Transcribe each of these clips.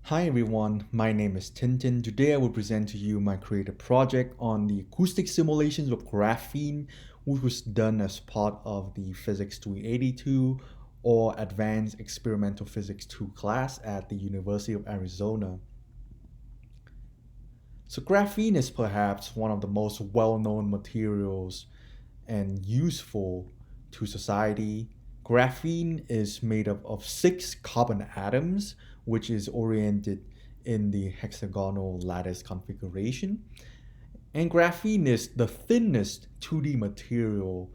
Hi everyone, my name is Tintin. Today I will present to you my creative project on the acoustic simulations of graphene, which was done as part of the Physics 382 or Advanced Experimental Physics 2 class at the University of Arizona. So graphene is perhaps one of the most well-known materials and useful to society. Graphene is made up of six carbon atoms, which is oriented in the hexagonal lattice configuration. And graphene is the thinnest 2D material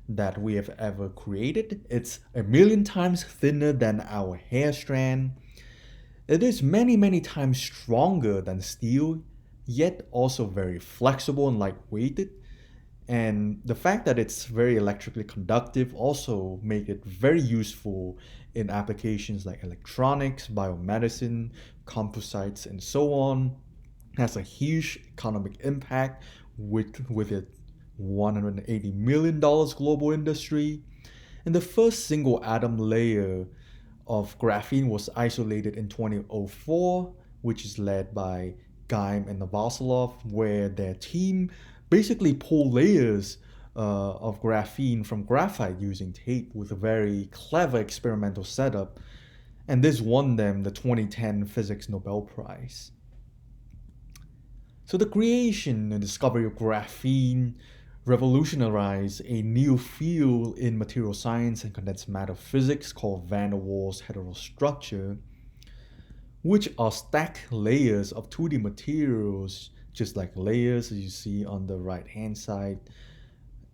that we have ever created. It's a million times thinner than our hair strand. It is many, many times stronger than steel, yet also very flexible and lightweighted. And the fact that it's very electrically conductive also make it very useful in applications like electronics, biomedicine, composites, and so on. It has a huge economic impact with it $180 million global industry. And the first single atom layer of graphene was isolated in 2004, which is led by Geim and Novoselov, where their team basically pull layers of graphene from graphite using tape with a very clever experimental setup, and this won them the 2010 Physics Nobel Prize. So the creation and discovery of graphene revolutionized a new field in material science and condensed matter physics called van der Waals heterostructure, which are stacked layers of 2D materials, just like layers as you see on the right hand side,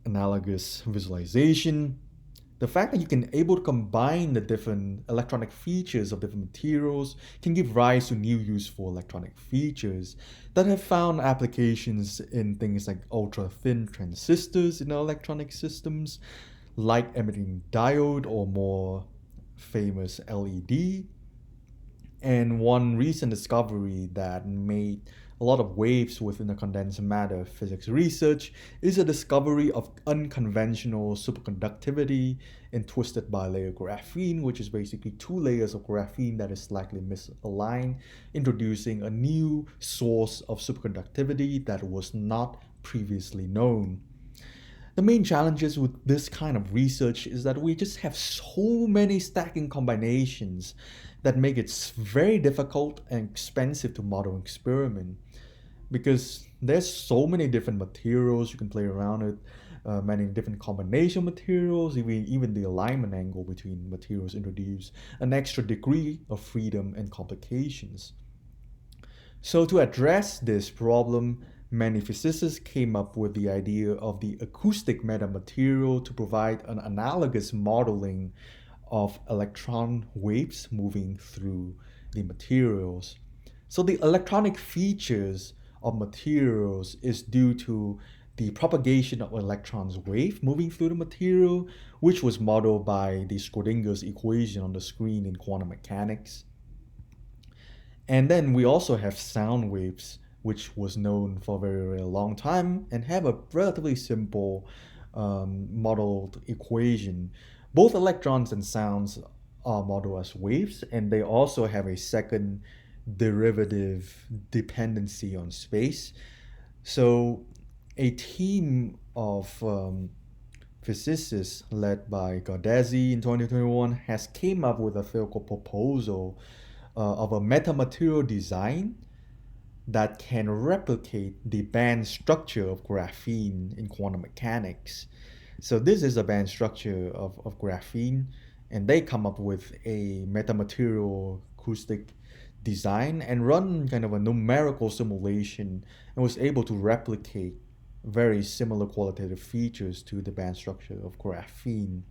analogous visualization. The fact that you can able to combine the different electronic features of different materials can give rise to new useful electronic features that have found applications in things like ultra-thin transistors in our electronic systems, light-emitting diode or more famous LED. And one recent discovery that made a lot of waves within the condensed matter physics research is a discovery of unconventional superconductivity in twisted bilayer graphene, which is basically two layers of graphene that is slightly misaligned, introducing a new source of superconductivity that was not previously known. The main challenges with this kind of research is that we just have so many stacking combinations that make it very difficult and expensive to model and experiment because there's so many different materials you can play around with, many different combination materials, even the alignment angle between materials introduce an extra degree of freedom and complications. So to address this problem, many physicists came up with the idea of the acoustic metamaterial to provide an analogous modeling of electron waves moving through the materials. So the electronic features of materials is due to the propagation of electrons wave moving through the material, which was modeled by the Schrodinger's equation on the screen in quantum mechanics. And then we also have sound waves, which was known for a very, very long time and have a relatively simple modeled equation. Both electrons and sounds are modeled as waves, and they also have a second derivative dependency on space. So a team of physicists led by Gardesi in 2021 has came up with a theoretical proposal of a metamaterial design that can replicate the band structure of graphene in quantum mechanics. So this is a band structure of graphene, and they come up with a metamaterial acoustic design and run kind of a numerical simulation and was able to replicate very similar qualitative features to the band structure of graphene.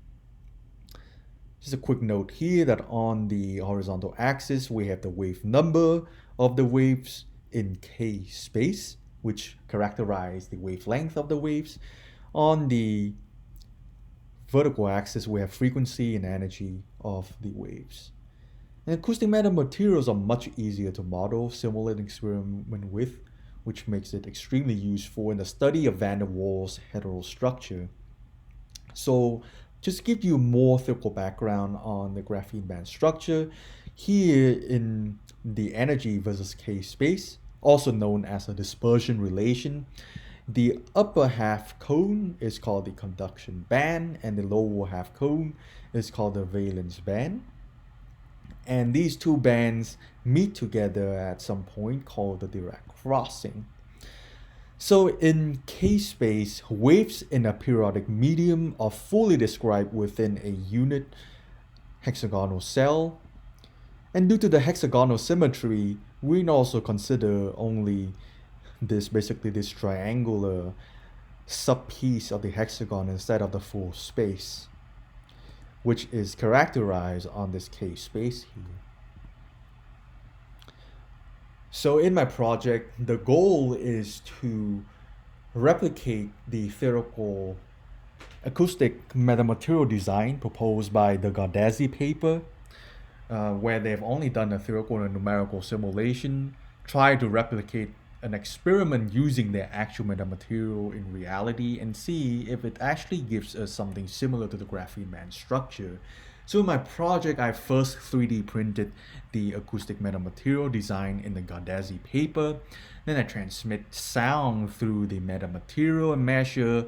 Just a quick note here that on the horizontal axis, we have the wave number of the waves in k space, which characterize the wavelength of the waves. On the vertical axis, we have frequency and energy of the waves. And acoustic metamaterials are much easier to model, simulate, and experiment with, which makes it extremely useful in the study of van der Waals heterostructure. So just to give you more theoretical background on the graphene band structure, here in the energy versus K-space, also known as a dispersion relation. The upper half cone is called the conduction band, and the lower half cone is called the valence band. And these two bands meet together at some point called the Dirac crossing. So in K-space, waves in a periodic medium are fully described within a unit hexagonal cell. And due to the hexagonal symmetry, we can also consider only basically this triangular subpiece of the hexagon instead of the full space, which is characterized on this K-space here. So in my project, the goal is to replicate the theoretical acoustic metamaterial design proposed by the Gardesi paper, where they've only done a theoretical and numerical simulation, try to replicate an experiment using their actual metamaterial in reality and see if it actually gives us something similar to the graphene band structure. So in my project, I first 3D printed the acoustic metamaterial design in the Gardesi paper. Then I transmit sound through the metamaterial and measure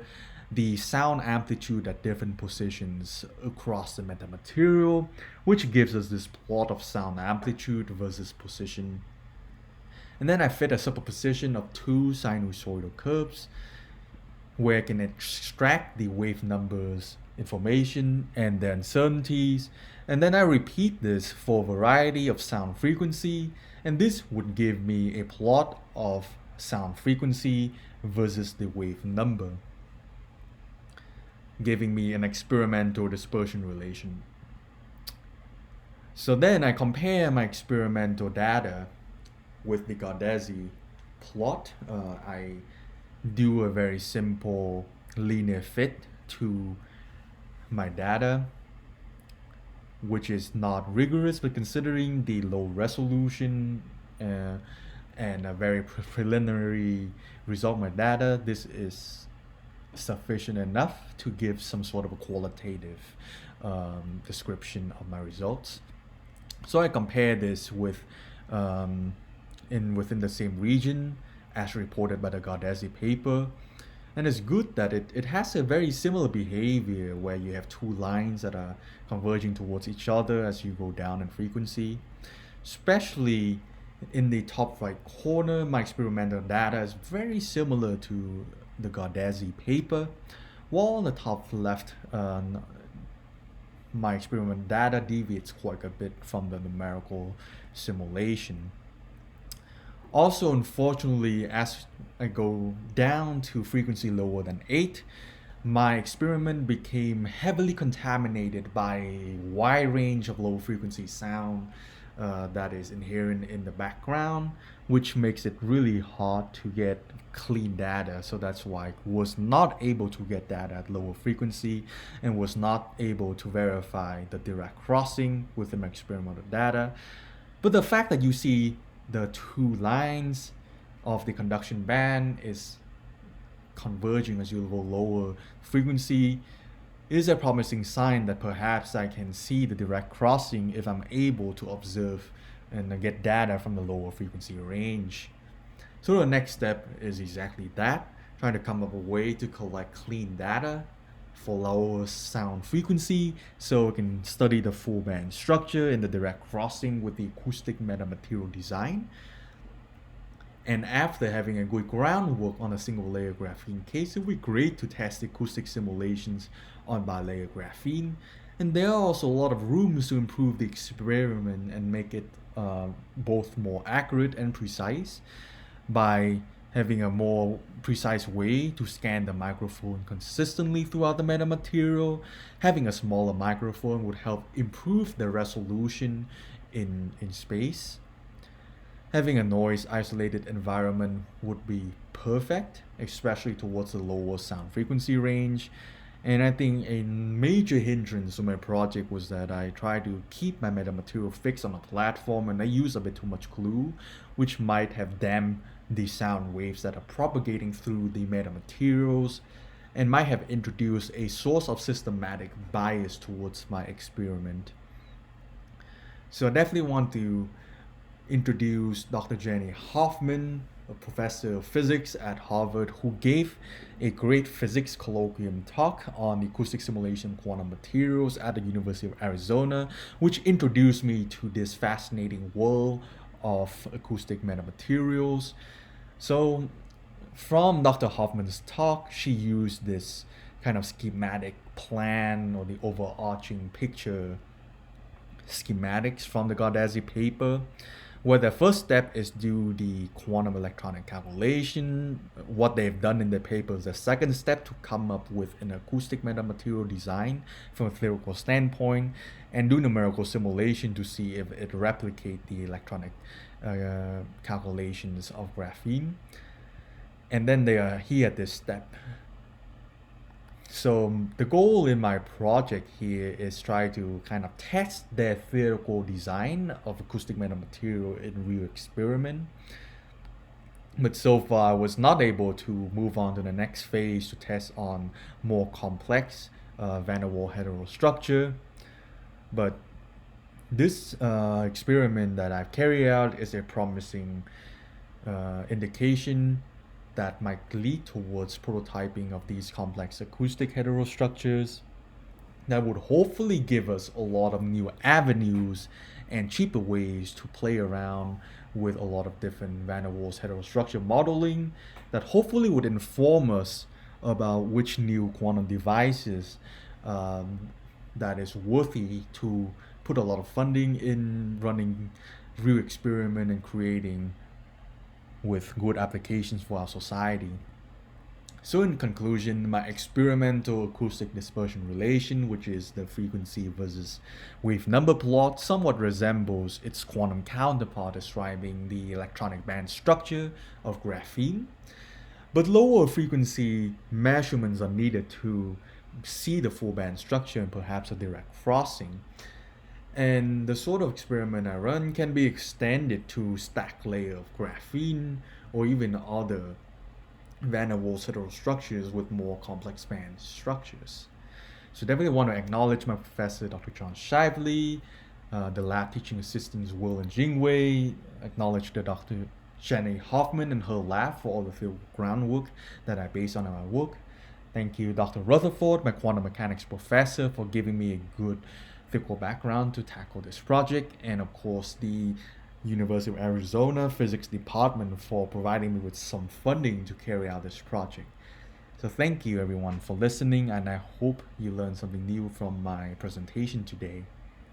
the sound amplitude at different positions across the metamaterial, which gives us this plot of sound amplitude versus position. And then I fit a superposition of two sinusoidal curves where I can extract the wave numbers information and the uncertainties, and then I repeat this for a variety of sound frequency, and this would give me a plot of sound frequency versus the wave number, giving me an experimental dispersion relation. So then I compare my experimental data with the Gardesi plot. I do a very simple linear fit to my data, which is not rigorous, but considering the low resolution and a very preliminary result of my data, this is sufficient enough to give some sort of a qualitative description of my results. So I compare this with within the same region as reported by the Gardesi paper. And it's good that it has a very similar behavior where you have two lines that are converging towards each other as you go down in frequency. Especially in the top right corner, my experimental data is very similar to the Gardesi paper, while on the top left, my experimental data deviates quite a bit from the numerical simulation. Also, unfortunately, as I go down to frequency lower than 8, my experiment became heavily contaminated by a wide range of low frequency sound that is inherent in the background, which makes it really hard to get clean data. So that's why I was not able to get data at lower frequency and was not able to verify the Dirac crossing within my experimental data. But the fact that you see the two lines of the conduction band is converging as you go lower frequency is a promising sign that perhaps I can see the Dirac crossing if I'm able to observe and get data from the lower frequency range. So the next step is exactly that, trying to come up with a way to collect clean data for lower sound frequency so we can study the full band structure and the Dirac crossing with the acoustic metamaterial design. And after having a good groundwork on a single layer graphene case, it would be great to test acoustic simulations on bilayer graphene. And there are also a lot of rooms to improve the experiment and make it both more accurate and precise by having a more precise way to scan the microphone consistently throughout the metamaterial. Having a smaller microphone would help improve the resolution in space. Having a noise isolated environment would be perfect, especially towards the lower sound frequency range. And I think a major hindrance to my project was that I tried to keep my metamaterial fixed on a platform and I used a bit too much glue, which might have dampened the sound waves that are propagating through the metamaterials and might have introduced a source of systematic bias towards my experiment. So I definitely want to introduced Dr. Jenny Hoffman, a professor of physics at Harvard, who gave a great physics colloquium talk on acoustic simulation of quantum materials at the University of Arizona, which introduced me to this fascinating world of acoustic metamaterials. So, from Dr. Hoffman's talk, she used this kind of schematic plan or the overarching picture schematics from the Gardesi paper, where the first step is do the quantum electronic calculation. What they've done in the paper is the second step to come up with an acoustic metamaterial design from a theoretical standpoint and do numerical simulation to see if it replicate the electronic calculations of graphene. And then they are here at this step. So the goal in my project here is try to kind of test their theoretical design of acoustic metamaterial in real experiment. But so far I was not able to move on to the next phase to test on more complex van der Waals heterostructure. But this experiment that I've carried out is a promising indication that might lead towards prototyping of these complex acoustic heterostructures that would hopefully give us a lot of new avenues and cheaper ways to play around with a lot of different van der Waals heterostructure modeling that hopefully would inform us about which new quantum devices that is worthy to put a lot of funding in running real experiment and creating with good applications for our society. So in conclusion, my experimental acoustic dispersion relation, which is the frequency versus wave number plot, somewhat resembles its quantum counterpart describing the electronic band structure of graphene. But lower frequency measurements are needed to see the full band structure and perhaps a direct crossing. And the sort of experiment I run can be extended to stack layer of graphene or even other van der Waals heterostructures with more complex band structures. So definitely want to acknowledge my professor, Dr. John Shively, the lab teaching assistants Will and Jingwei, acknowledge the Dr. Jenny Hoffman and her lab for all the field groundwork that I base on my work. Thank you, Dr. Rutherford, my quantum mechanics professor, for giving me a good theoretical background to tackle this project, and of course the University of Arizona Physics Department for providing me with some funding to carry out this project. So thank you everyone for listening, and I hope you learned something new from my presentation today.